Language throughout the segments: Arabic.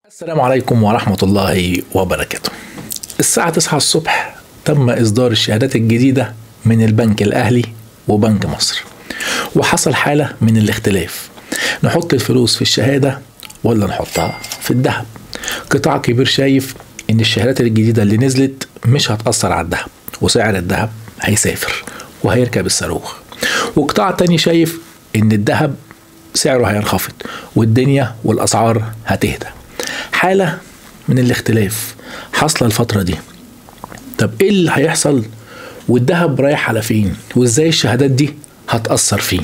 السلام عليكم ورحمة الله وبركاته. الساعة 9 الصبح تم إصدار الشهادات الجديدة من البنك الأهلي وبنك مصر، وحصل حالة من الاختلاف، نحط الفلوس في الشهادة ولا نحطها في الذهب. قطاع كبير شايف إن الشهادات الجديدة اللي نزلت مش هتأثر على الذهب وسعر الذهب هيسافر وهيركب الصاروخ، وقطاع تاني شايف إن الذهب سعره هينخفض والدنيا والأسعار هتهدى. حالة من الاختلاف حاصلة الفترة دي. طب ايه اللي هيحصل والذهب رايح على فين، وازاي الشهادات دي هتأثر فيه،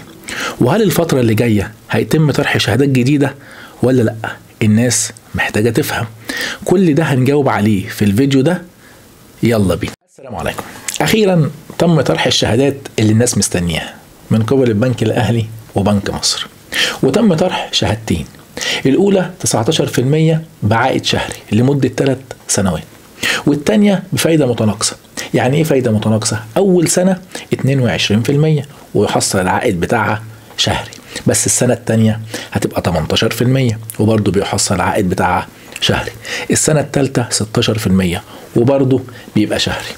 وهل الفترة اللي جاية هيتم طرح شهادات جديدة ولا لا؟ الناس محتاجة تفهم. كل ده هنجاوب عليه في الفيديو ده، يلا بينا. السلام عليكم. اخيرا تم طرح الشهادات اللي الناس مستنياها من قبل البنك الاهلي وبنك مصر، وتم طرح شهادتين. الأولى 19% بعائد شهري لمدة 3 سنوات، والتانية بفايدة متناقصة. يعني إيه فايدة متناقصة؟ أول سنة 22% ويحصل العائد بتاعها شهري، بس السنة التانية هتبقى 18% وبرضه بيحصل العائد بتاعها شهري. السنة التالتة 16% وبرضه بيبقى شهري.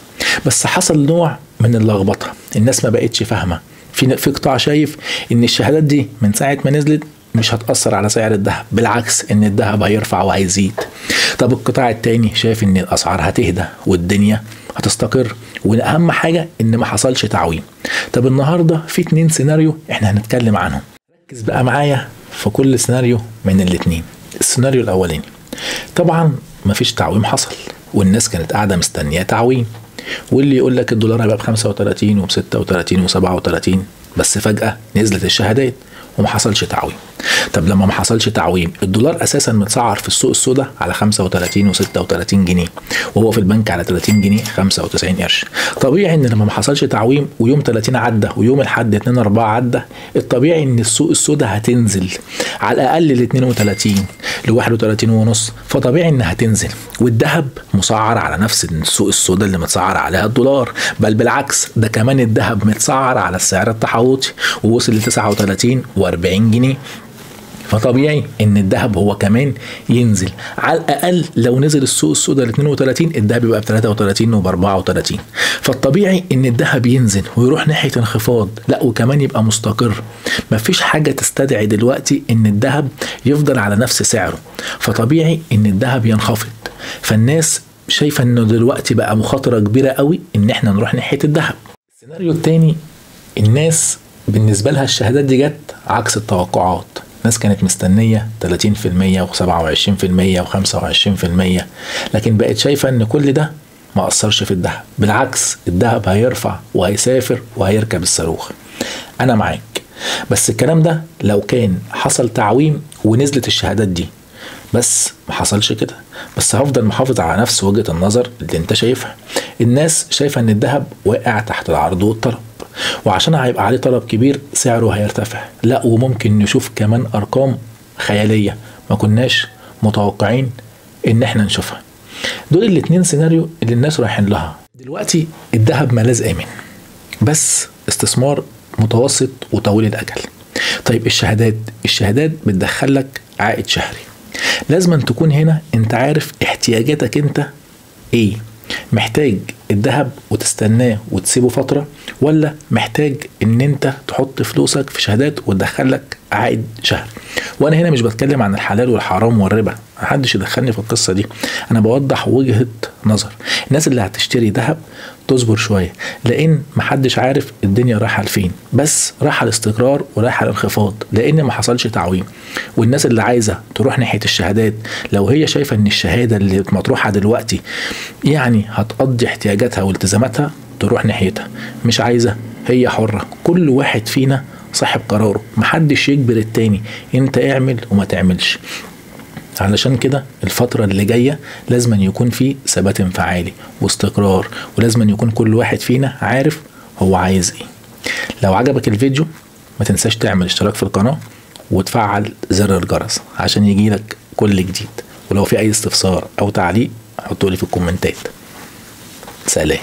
بس حصل نوع من اللخبطة، الناس ما بقتش فاهمة. في قطاع شايف إن الشهادات دي من ساعة ما نزلت مش هتأثر على سعر الذهب، بالعكس ان الذهب هيرفع وهيزيد. طب القطاع التاني شايف ان الاسعار هتهدى والدنيا هتستقر، واهم حاجة ان ما حصلش تعويم. طب النهاردة في 2 سيناريو احنا هنتكلم عنهم، ركز بقى معايا في كل سيناريو من الاتنين. السيناريو الاولاني طبعا مفيش تعويم حصل والناس كانت قاعدة مستنية تعويم، واللي يقول لك الدولار هيبقى ب35 وب36 و37، بس فجأة نزلت الشهادات وما حصلش تعويم. طب لما ما حصلش تعويم، الدولار اساسا متسعر في السوق السوداء على 35 و36 جنيه، وهو في البنك على 30 جنيه 95 قرش. طبيعي ان لما ما حصلش تعويم ويوم 30 عدى ويوم الحد 2/4 عدى، الطبيعي ان السوق السوداء هتنزل على الاقل ل 32 ل 31 ونص، فطبيعي انها هتنزل. والذهب مسعر على نفس السوق السوداء اللي متسعر عليها الدولار، بل بالعكس ده كمان الذهب متسعر على السعر التحوطي ووصل ل 39 و40 جنيه، فطبيعي ان الذهب هو كمان ينزل. على الاقل لو نزل السوق السوداء ل 32 الذهب يبقى ب 33 وب 34، فالطبيعي ان الذهب ينزل ويروح ناحيه انخفاض، لا وكمان يبقى مستقر. مفيش حاجه تستدعي دلوقتي ان الذهب يفضل على نفس سعره، فطبيعي ان الذهب ينخفض. فالناس شايفه انه دلوقتي بقى مخاطره كبيره قوي ان احنا نروح ناحيه الذهب. السيناريو الثاني، الناس بالنسبه لها الشهادات دي جت عكس التوقعات. ناس كانت مستنية 30% و27% و25%، لكن بقت شايفة ان كل ده ما أثرش في الذهب، بالعكس الذهب هيرفع وهيسافر وهيركب الصاروخ. أنا معاك، بس الكلام ده لو كان حصل تعويم ونزلت الشهادات دي، بس ما حصلش كده. بس هفضل محافظ على نفس وجهة النظر اللي انت شايفها. الناس شايفة ان الذهب واقع تحت العرض والطلب، وعشان هيبقى عليه طلب كبير سعره هيرتفع، لا وممكن نشوف كمان ارقام خيالية ما كناش متوقعين ان احنا نشوفها. دول الاتنين سيناريو اللي الناس رايحين لها. دلوقتي الذهب ملاذ امن، بس استثمار متوسط وطويل الاجل. طيب الشهادات بتدخلك عائد شهري، لازم أن تكون هنا انت عارف احتياجاتك انت ايه. محتاج الذهب وتستناه وتسيبه فترة، ولا محتاج ان انت تحط فلوسك في شهادات وتدخلك عائد شهري؟ وانا هنا مش بتكلم عن الحلال والحرام والربا، محدش يدخلني في القصة دي، انا بوضح وجهة نظر. الناس اللي هتشتري ذهب تصبر شوية، لان محدش عارف الدنيا رايحة لفين، بس رايحة الاستقرار ورايحة الانخفاض لان ما حصلش تعويم. والناس اللي عايزة تروح ناحية الشهادات، لو هي شايفة ان الشهادة اللي مطروحة دلوقتي يعني هتقضي احتياجاتها والتزاماتها تروح ناحيتها، مش عايزة هي حرة. كل واحد فينا صاحب قراره، محدش يجبر التاني انت اعمل وما تعملش. علشان كده الفترة اللي جاية لازم يكون في ثبات انفعالي واستقرار، ولازم يكون كل واحد فينا عارف هو عايز ايه. لو عجبك الفيديو ما تنساش تعمل اشتراك في القناة وتفعل زر الجرس عشان يجيلك كل جديد، ولو في اي استفسار او تعليق حطولي في الكومنتات. سلام.